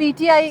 PTI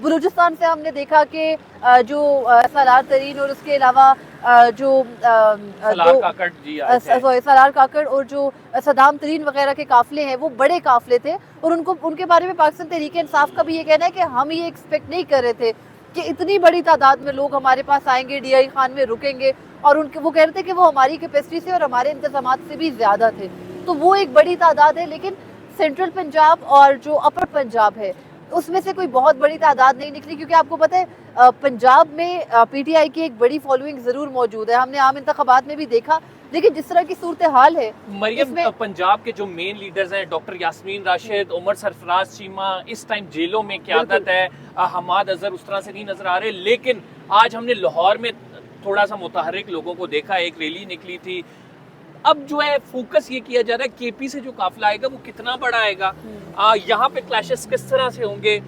Balochistan سے ہم نے دیکھا کہ جو سالار ترین اور اس کے علاوہ جو سالار کاکڑ اور جو صدام ترین وغیرہ کے قافلے ہیں وہ بڑے قافلے تھے، اور ان کے بارے میں پاکستان تحریک انصاف کا بھی یہ کہنا ہے کہ ہم یہ ایکسپیکٹ نہیں کر رہے تھے کہ اتنی بڑی تعداد میں لوگ ہمارے پاس آئیں گے، ڈی آئی خان میں رکیں گے، اور وہ کہہ رہے تھے کہ وہ ہماری کیپیسٹی سے اور ہمارے انتظامات سے بھی زیادہ تھے. تو وہ ایک بڑی تعداد ہے، لیکن سینٹرل پنجاب اور جو اپر پنجاب ہے اس میں سے کوئی بہت بڑی تعداد نہیں نکلی، کیونکہ آپ کو پتہ ہے پنجاب میں پی ٹی آئی کی ایک بڑی فالوئنگ ضرور موجود ہے، ہم نے عام انتخابات میں بھی دیکھا. لیکن جس طرح کی صورتحال ہے مریم، پنجاب کے جو مین لیڈرز ہیں ڈاکٹر یاسمین راشد، عمر سرفراز چیمہ اس ٹائم جیلوں میں قیادت ہے، حماد اظہر اس طرح سے نہیں نظر آ رہے. لیکن آج ہم نے لاہور میں تھوڑا سا متحرک لوگوں کو دیکھا، ایک ریلی نکلی تھی. اب جو ہے فوکس یہ کیا جا رہا ہے کے پی سے جو قافلہ آئے گا وہ کتنا بڑا آئے گا، یہاں پہ کلیشز کس طرح سے ہوں گے،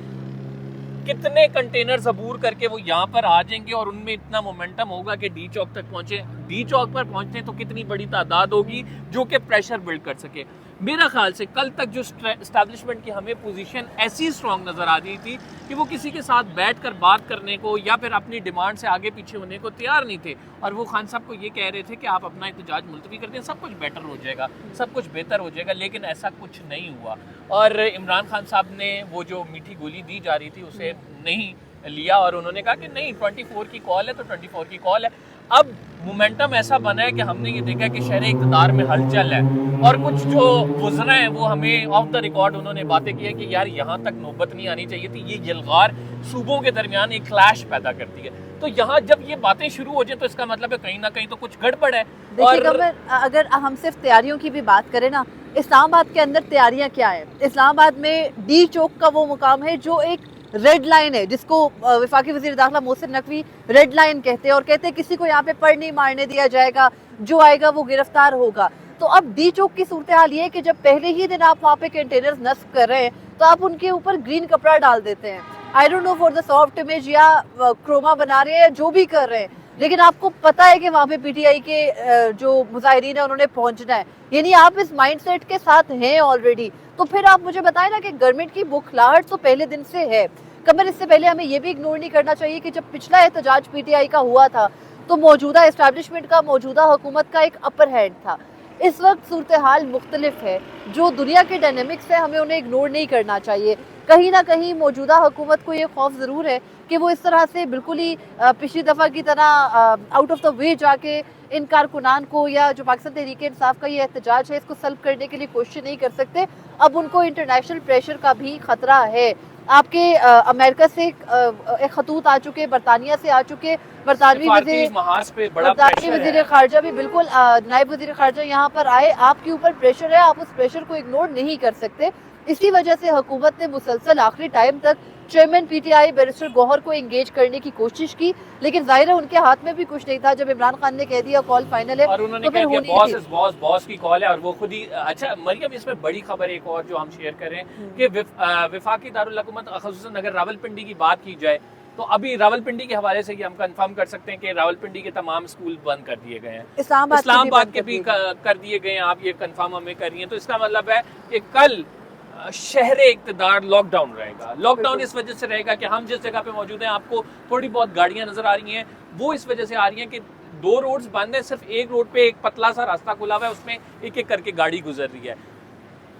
کتنے کنٹینرز عبور کر کے وہ یہاں پر آ جائیں گے اور ان میں اتنا مومنٹم ہوگا کہ ڈی چوک تک پہنچے. ڈی چوک پر پہنچتے تو کتنی بڑی تعداد ہوگی جو کہ پریشر بلڈ کر سکے. میرا خیال سے کل تک جو اسٹیبلشمنٹ کی ہمیں پوزیشن ایسی اسٹرانگ نظر آ رہی تھی کہ وہ کسی کے ساتھ بیٹھ کر بات کرنے کو یا پھر اپنی ڈیمانڈ سے آگے پیچھے ہونے کو تیار نہیں تھے، اور وہ خان صاحب کو یہ کہہ رہے تھے کہ آپ اپنا احتجاج ملتوی کر دیں، سب کچھ بیٹر ہو جائے گا، سب کچھ بہتر ہو جائے گا. لیکن ایسا کچھ نہیں ہوا، اور عمران خان صاحب نے وہ جو میٹھی گولی دی جا رہی تھی اسے نہیں لیا، اور انہوں نے کہا کہ نہیں 24 کی کال ہے تو 24 کی کال ہے. اب مومنٹم ایسا بنا ہے کہ ہم نے یہ دیکھا کہ شہر اقتدار میں ہلچل ہے، اور کچھ جو گزرے ہیں وہ ہمیں آف دا ریکارڈ انہوں نے باتیں کی ہے کہ یار یہاں تک نوبت نہیں آنی چاہیے تھی، یہ یلغار صوبوں کے درمیان ایک کلیش پیدا کرتی ہے. تو یہاں جب یہ باتیں شروع ہو جائیں تو اس کا مطلب ہے کہیں نہ کہیں تو کچھ گڑبڑ ہے. دیکھیے اگر ہم صرف تیاریوں کی بھی بات کریں نا، اسلام آباد کے اندر تیاریاں کیا ہیں؟ اسلام آباد میں ڈی چوک کا وہ مقام ہے جو ایک ریڈ لائن ہے، جس کو وفاقی وزیر داخلہ محسن نقوی ریڈ لائن کہتے ہیں، اور کہتے ہیں کسی کو یہاں پہ پڑ نہیں مارنے دیا جائے گا، جو آئے گا وہ گرفتار ہوگا. تو اب ڈی چوک کی صورتحال یہ ہے کہ جب پہلے ہی دن آپ وہاں پہ کنٹینرز نصب کر رہے ہیں تو آپ ان کے اوپر گرین کپڑا ڈال دیتے ہیں. I don't know for the soft image یا کروما بنا رہے ہیں، جو بھی کر رہے ہیں، لیکن آپ کو پتا ہے کہ وہاں پہ پی ٹی آئی کے جو مظاہرین ہیں انہوں نے پہنچنا ہے، یعنی آپ اس مائنڈ سیٹ کے ساتھ ہیں آلریڈی. تو پھر آپ مجھے بتائیں نا کہ گورنمنٹ کی بخلاہٹ تو پہلے دن سے ہے. کمر اس سے پہلے ہمیں یہ بھی اگنور نہیں کرنا چاہیے کہ جب پچھلا احتجاج پی ٹی آئی کا ہوا تھا تو موجودہ اسٹیبلشمنٹ کا، موجودہ حکومت کا ایک اپر ہینڈ تھا. اس وقت صورتحال مختلف ہے، جو دنیا کے ڈائنامکس ہیں ہمیں انہیں اگنور نہیں کرنا چاہیے. کہیں نہ کہیں موجودہ حکومت کو یہ خوف ضرور ہے کہ وہ اس طرح سے بالکل ہی پچھلی دفعہ کی طرح آؤٹ آف دا وے جا کے ان کارکنان کو یا جو پاکستان تحریک انصاف کا یہ احتجاج ہے اس کو سلب کرنے کے لیے کوشش نہیں کر سکتے. اب ان کو انٹرنیشنل پریشر کا بھی خطرہ ہے. آپ کے امریکہ سے ایک خطوط آ چکے، برطانیہ سے آ چکے، برطانوی وزیر خارجہ بھی بالکل نائب وزیر خارجہ یہاں پر آئے. آپ کے اوپر پریشر ہے، آپ اس پریشر کو اگنور نہیں کر سکتے. اسی وجہ سے حکومت نے مسلسل آخری ٹائم تک chairman P T I barrister Gohar کو انگیج کرنے کی کوشش کی، لیکن ظاہر ہے ان کے ہاتھ میں بھی کچھ نہیں تھا. جب عمران خان نے کہہ دیا کال فائنل ہے اور انہوں نے کہا کہ باس کی کال ہے، اور وہ خود ہی. اچھا مریم، اس میں بڑی خبر ایک اور جو ہم شیئر کریں کہ وفاقی دارالحکومت خصوصاً اگر راولپنڈی کی بات کی جائے تو ابھی راولپنڈی کے حوالے سے یہ ہم کنفرم کر سکتے ہیں کہ راولپنڈی کے تمام اسکول بند کر دیے گئے ہیں، اسلام آباد کے بھی کر دیے گئے ہیں. آپ یہ کنفرم ہمیں کر رہی ہیں، تو اس کا مطلب ہے کہ کل شہر اقتدار لاک ڈاؤن رہے گا. لاک ڈاؤن اس وجہ سے رہے گا کہ ہم جس جگہ پہ موجود ہیں آپ کو تھوڑی بہت گاڑیاں نظر آ رہی ہیں، وہ اس وجہ سے آ رہی ہیں کہ 2 روڈز بند ہیں، صرف ایک روڈ پہ ایک پتلا سا راستہ کھلا ہوا ہے، اس میں ایک ایک کر کے گاڑی گزر رہی ہے.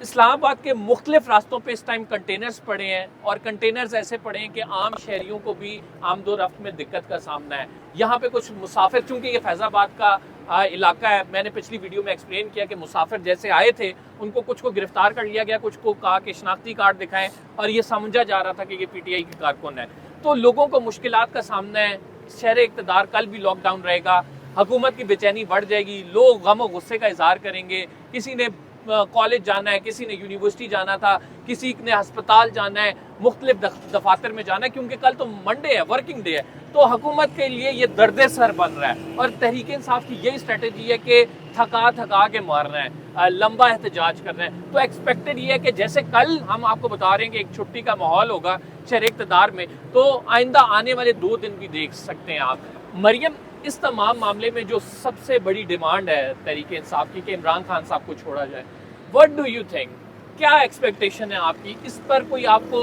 اسلام آباد کے مختلف راستوں پہ اس ٹائم کنٹینرز پڑے ہیں، اور کنٹینرز ایسے پڑے ہیں کہ عام شہریوں کو بھی آمد و رفت میں دقت کا سامنا ہے. یہاں پہ کچھ مسافر، چونکہ یہ فیض آباد کا علاقہ ہے، میں نے پچھلی ویڈیو میں ایکسپلین کیا کہ مسافر جیسے آئے تھے ان کو کچھ کو گرفتار کر لیا گیا، کچھ کو کہا کہ شناختی کارڈ دکھائیں، اور یہ سمجھا جا رہا تھا کہ یہ پی ٹی آئی کی کارکن ہے. تو لوگوں کو مشکلات کا سامنا ہے. شہر اقتدار کل بھی لاک ڈاؤن رہے گا، حکومت کی بے چینی بڑھ جائے گی، لوگ غم و غصے کا اظہار کریں گے. کسی نے کالج جانا ہے، کسی نے یونیورسٹی جانا تھا، کسی نے ہسپتال جانا ہے، مختلف دفاتر میں جانا ہے، کیونکہ کل تو منڈے ہے، ورکنگ ڈے ہے. تو حکومت کے لیے یہ درد سر بن رہا ہے، اور تحریک انصاف کی یہی اسٹریٹجی ہے کہ تھکا کے مارنا ہے، لمبا احتجاج کرنا ہے. تو ایکسپیکٹڈ یہ ہے کہ جیسے کل ہم آپ کو بتا رہے ہیں کہ ایک چھٹی کا ماحول ہوگا شہر اقتدار میں، تو آئندہ آنے والے 2 دن بھی دیکھ سکتے ہیں آپ. مریم، اس تمام معاملے میں جو سب سے بڑی ڈیمانڈ ہے تحریک انصاف کی کہ عمران خان صاحب کو چھوڑا جائے، what do you think؟ کیا ایکسپیکٹیشن ہے آپ کی اس پر؟ کوئی آپ کو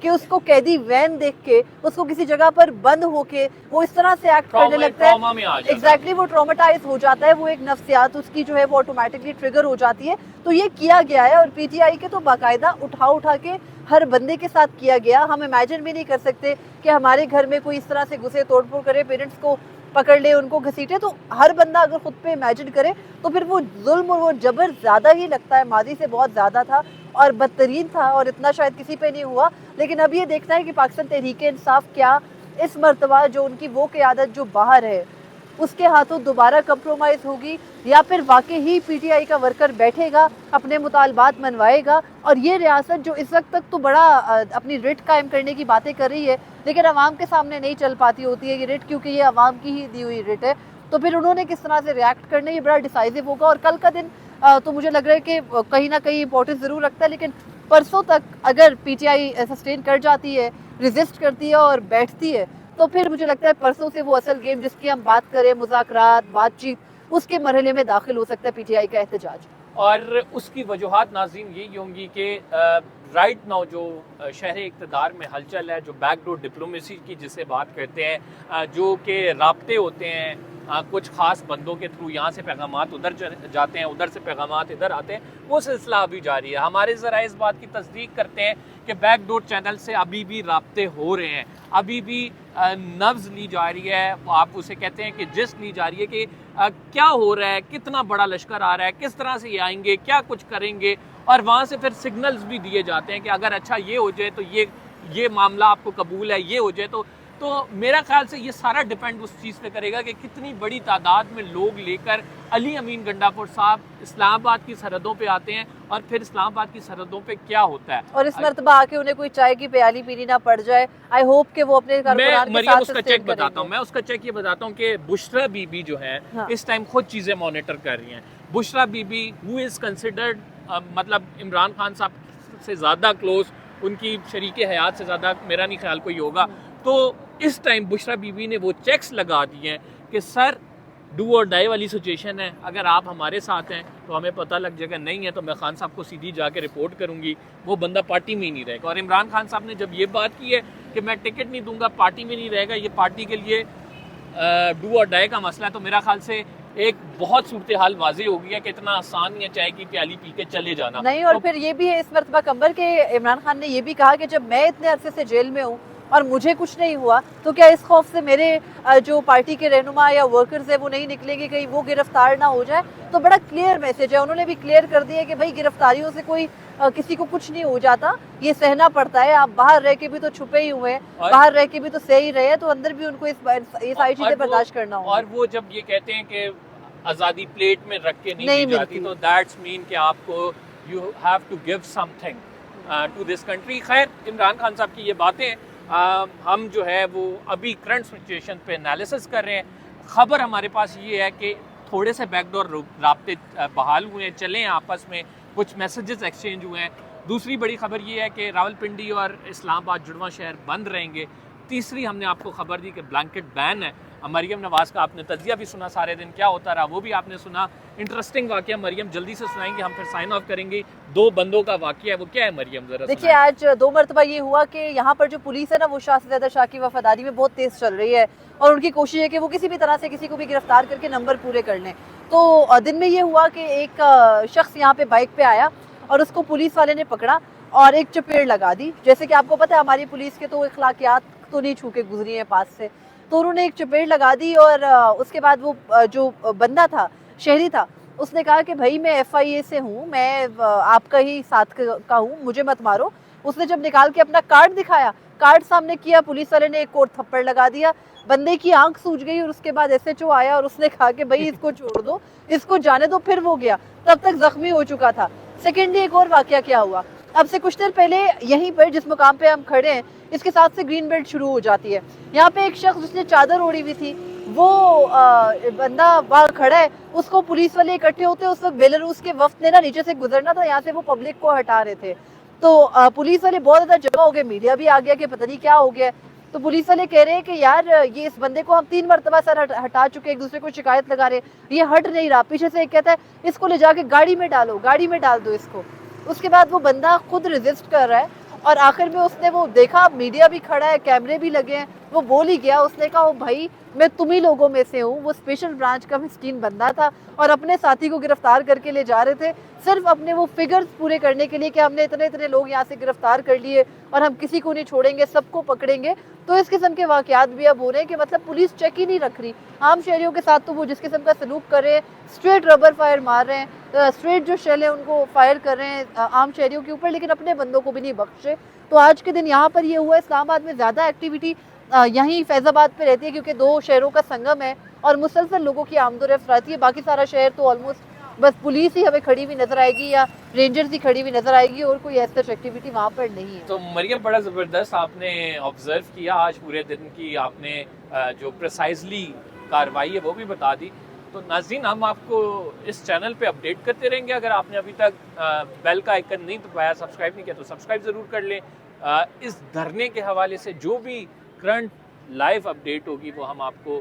کہ اس کو قیدی وین دیکھ کے, اس کو کسی جگہ پر بند ہو کے وہ اس طرح سے ایکٹ کرنے لگتا ہے, ایگزیکٹلی وہ ٹرامیٹائز ہو جاتا ہے, وہ ایک نفسیات اس کی جو ہے وہ آٹومیٹکلی ٹریگر ہو جاتی ہے. تو یہ کیا گیا ہے, اور پی ٹی آئی کے تو باقاعدہ اٹھا کے ہر بندے کے ساتھ کیا گیا. ہم امیجن بھی نہیں کر سکتے کہ ہمارے گھر میں کوئی اس طرح سے گھسے, توڑ پھوڑ کرے, پیرنٹس کو پکڑ لے, ان کو گھسیٹے. تو ہر بندہ اگر خود پہ امیجن کرے تو پھر وہ ظلم اور وہ جبر زیادہ ہی لگتا ہے, ماضی سے بہت زیادہ تھا اور بدترین تھا, اور اتنا شاید کسی پہ نہیں ہوا. لیکن اب یہ دیکھنا ہے کہ پاکستان تحریک انصاف کیا اس مرتبہ جو ان کی وہ قیادت جو باہر ہے اس کے ہاتھوں دوبارہ کمپرومائز ہوگی, یا پھر واقعی ہی پی ٹی آئی کا ورکر بیٹھے گا, اپنے مطالبات منوائے گا. اور یہ ریاست جو اس وقت تک تو بڑا اپنی رٹ قائم کرنے کی باتیں کر رہی ہے, لیکن عوام کے سامنے نہیں چل پاتی ہوتی ہے یہ رٹ, کیونکہ یہ عوام کی ہی دی ہوئی رٹ ہے. تو پھر انہوں نے کس طرح سے ریاکٹ کرنا, یہ بڑا ڈیسائزو ہوگا. اور کل کا دن تو مجھے لگ رہا ہے کہ کہیں نہ کہیں امپورٹنس ضرور رکھتا ہے, لیکن پرسوں تک اگر پی ٹی آئی سسٹین کر جاتی ہے, ریزسٹ کرتی ہے اور بیٹھتی ہے, تو پھر مجھے لگتا ہے پرسوں سے وہ اصل گیم جس کی ہم بات کریں, مذاکرات, بات چیت, اس کے مرحلے میں داخل ہو سکتا ہے پی ٹی آئی کا احتجاج. اور اس کی وجوہات ناظرین یہی ہوں گی کہ رائٹ ناؤ جو شہر اقتدار میں ہلچل ہے, جو بیک ڈور ڈپلومیسی کی جسے بات کرتے ہیں, جو کہ رابطے ہوتے ہیں کچھ خاص بندوں کے تھرو, یہاں سے پیغامات ادھر جاتے ہیں, ادھر سے پیغامات ادھر آتے ہیں, وہ سلسلہ ابھی جاری ہے. ہمارے ذرائع اس بات کی تصدیق کرتے ہیں کہ بیک ڈور چینل سے ابھی بھی رابطے ہو رہے ہیں, ابھی بھی نبض لی جا رہی ہے, آپ اسے کہتے ہیں کہ جس لی جا رہی ہے کہ کیا ہو رہا ہے, کتنا بڑا لشکر آ رہا ہے, کس طرح سے یہ آئیں گے, کیا کچھ کریں گے. اور وہاں سے پھر سگنلز بھی دیے جاتے ہیں کہ اگر اچھا یہ ہو جائے تو یہ معاملہ آپ کو قبول ہے, یہ ہو جائے تو میرا خیال سے یہ سارا ڈیپینڈ اس چیز پہ کرے گا کہ کتنی بڑی تعداد میں لوگ لے کر علی امین گنڈا پور صاحب اسلام آباد کی سرحدوں پہ آتے ہیں, اور پھر اسلام آباد کی سرحدوں پہ کیا ہوتا ہے. اور اس مرتبہ آ کے انہیں کوئی چائے کی پیالی پینی نہ پڑ جائے. آئی ہوپ کہ وہ اپنے کارکنان کے ساتھ اس کا چیک بتاتا ہوں, میں اس کا چیک یہ بتاتا ہوں کہ بشرا بی بی جو ہے اس ٹائم خود چیزیں مانیٹر کر رہی ہیں. Bushra Bibi who is considered مطلب عمران خان صاحب سے زیادہ کلوز, ان کی شریک حیات سے زیادہ میرا نہیں خیال کوئی ہوگا. تو اس ٹائم بشرا بی بی نے وہ چیکس لگا دیے ہیں کہ سر ڈو اور ڈائی والی سچویشن ہے, اگر آپ ہمارے ساتھ ہیں تو ہمیں پتہ لگ جائے گا, نہیں ہے تو میں خان صاحب کو سیدھی جا کے رپورٹ کروں گی, وہ بندہ پارٹی میں ہی نہیں رہے گا. اور عمران خان صاحب نے جب یہ بات کی ہے کہ میں ٹکٹ نہیں دوں گا, پارٹی میں نہیں رہے گا, یہ پارٹی کے لیے ڈو اور ڈائی کا مسئلہ ہے, تو میرا خیال سے ایک بہت صورتحال واضح ہو گئی ہے کہ اتنا آسان نہیں ہے چائے کی پیالی پی کے چلے جانا. نہیں, اور پھر یہ بھی ہے اس مرتبہ کمبر کے عمران خان نے یہ بھی کہا کہ جب میں اتنے عرصے سے جیل میں ہوں اور مجھے کچھ نہیں ہوا, تو کیا اس خوف سے میرے جو پارٹی کے رہنما یا ورکرز ہیں وہ نہیں نکلیں گے, کہیں وہ گرفتار نہ ہو جائے. تو بڑا کلیئر میسج ہے, انہوں نے بھی کلیئر کر دیا کہ بھائی گرفتاریوں سے کوئی کسی کو کچھ نہیں ہو جاتا, یہ سہنا پڑتا ہے. آپ باہر رہ کے بھی تو چھپے ہی ہوئے ہیں, باہر رہ کے بھی تو سہ ہی رہے ہیں, تو اندر بھی ان کو یہ ساری چیزیں برداشت کرنا ہوگا. اور وہ جب یہ کہتے ہیں کہ آزادی پلیٹ میں رکھ کے نہیں دی جاتی, تو دیٹس مین کہ آپ کو you have to give something to this country. خیر, عمران خان صاحب کی یہ باتیں ہم جو ہے وہ ابھی کرنٹ سچویشن پہ انالیسس کر رہے ہیں. خبر ہمارے پاس یہ ہے کہ تھوڑے سے بیک ڈور رابطے بحال ہوئے ہیں, چلے ہیں آپس میں, کچھ میسیجز ایکسچینج ہوئے ہیں. دوسری بڑی خبر یہ ہے کہ راولپنڈی اور اسلام آباد جڑواں شہر بند رہیں گے. تیسری ہم نے آپ کو خبر دی کہ بلینکٹ بین ہے. مریم نواز کا آپ نے تجزیہ بھی سنا, سارے دن کیا ہوتا رہا وہ بھی آپ نے سنا. انٹرسٹنگ واقعہ مریم جلدی سے سنائیں گے, ہم پھر سائن آف کریں گے. 2 بندوں کا واقعہ ہے, وہ کیا ہے مریم ذرا دیکھیے. آج 2 مرتبہ یہ ہوا کہ یہاں پر جو پولیس ہے نا, وہ شاہ سے زیادہ شاہ کی وفاداری میں بہت تیز چل رہی ہے, اور ان کی کوشش ہے کہ وہ کسی بھی طرح سے کسی کو بھی گرفتار کر کے نمبر پورے کر لیں. تو دن میں یہ ہوا کہ ایک شخص یہاں پہ بائک پہ آیا اور اس کو پولیس والے نے پکڑا اور ایک چپیڑ لگا دی. جیسے کہ آپ کو پتہ ہے ہماری پولیس کے تو اخلاقیات تو نہیں چھو کے گزری ہیں پاس سے, تو انہوں نے ایک چپیڑ لگا دی. اور اس کے بعد وہ جو بندہ تھا, شہری تھا, اس نے کہا کہ بھائی میں FIA سے ہوں, میں آپ کا ہی ساتھ کا ہوں, مجھے مت مارو. اس نے جب نکال کے اپنا کارڈ دکھایا, کارڈ سامنے کیا, پولیس والے نے ایک اور تھپڑ لگا دیا. بندے کی آنکھ سوج گئی, اور اس کے بعد SHO آیا اور اس نے کہا کہ بھائی اس کو چھوڑ دو, اس کو جانے دو. پھر وہ گیا, تب تک زخمی ہو چکا تھا. سیکنڈلی ایک اور واقعہ کیا ہوا, اب سے کچھ دیر پہلے یہیں پر جس مقام پہ ہم کھڑے ہیں, اس کے ساتھ سے گرین بیلٹ شروع ہو جاتی ہے. یہاں پہ ایک شخص جس نے چادر اوڑی ہوئی تھی, وہ بندہ وہاں کھڑا ہے, اس کو پولیس والے اکٹھے ہوتے ہیں. اس وقت بیلاروس کے وفد نے نا نیچے سے گزرنا تھا, یہاں سے وہ پبلک کو ہٹا رہے تھے. تو پولیس والے بہت زیادہ جمع ہو گئے, میڈیا بھی آ گیا کہ پتہ نہیں کیا ہو گیا. تو پولیس والے کہہ رہے ہیں کہ یار یہ اس بندے کو ہم 3 مرتبہ سر ہٹا چکے, ایک دوسرے کو شکایت لگا رہے, یہ ہٹ نہیں رہا. پیچھے سے ایک کہتا ہے اس کو لے جا کے گاڑی میں ڈالو, گاڑی میں ڈال دو اس کو. اس کے بعد وہ بندہ خود ریزسٹ کر رہا ہے, اور آخر میں اس نے وہ دیکھا میڈیا بھی کھڑا ہے, کیمرے بھی لگے ہیں, وہ بول ہی گیا, اس نے کہا او بھائی میں تم ہی لوگوں میں سے ہوں. وہ اسپیشل برانچ کا مسکین بندہ تھا اور اپنے ساتھی کو گرفتار کر کے لے جا رہے تھے صرف اپنے وہ فگرز پورے کرنے کے لیے کہ ہم نے اتنے لوگ یہاں سے گرفتار کر لیے اور ہم کسی کو نہیں چھوڑیں گے, سب کو پکڑیں گے. تو اس قسم کے واقعات بھی اب ہو رہے ہیں کہ مطلب پولیس چیک ہی نہیں رکھ رہی. عام شہریوں کے ساتھ تو وہ جس قسم کا سلوک کر رہے ہیں, اسٹریٹ ربر فائر مار رہے ہیں, اسٹریٹ جو شیل ہیں ان کو فائر کر رہے ہیں عام شہریوں کے اوپر, لیکن اپنے بندوں کو بھی نہیں بخشے. تو آج کے دن یہاں پر یہ ہوا. اسلام آباد میں زیادہ ایکٹیویٹی یہیں فیض آباد پہ رہتی ہے کیونکہ دو شہروں کا سنگم ہے اور مسلسل لوگوں کی آمد و رفت رہتی ہے. باقی سارا شہر تو آلموسٹ بس پولیس ہی ہمیں کھڑی ہوئی نظر آئے گی یا رینجرز ہی کھڑی ہوئی نظر آئے گی, اور کوئی ایسا ایکٹیویٹی وہاں پر نہیں ہے. تو مریم بڑا زبردست آپ نے آبزرو کیا آج پورے دن کی, آپ نے جو پریسائزلی کاروائی ہے وہ بھی بتا دی. تو ناظرین ہم آپ کو اس چینل پہ اپڈیٹ کرتے رہیں گے. اگر آپ نے ابھی تک بیل کا آئیکن نہیں دبایا, سبسکرائب نہیں کیا تو سبسکرائب ضرور کر لیں. اس دھرنے کے حوالے سے جو بھی کرنٹ لائیو اپڈیٹ ہوگی وہ ہم آپ کو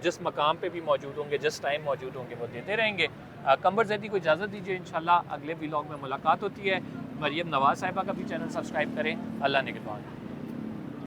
جس مقام پہ بھی موجود ہوں گے, جس ٹائم موجود ہوں گے وہ دیتے رہیں گے. قمر زیدی کو اجازت دیجیے, انشاءاللہ اگلے ولاگ میں ملاقات ہوتی ہے. مریم نواز صاحبہ کا بھی چینل سبسکرائب کریں. اللہ نگہبان.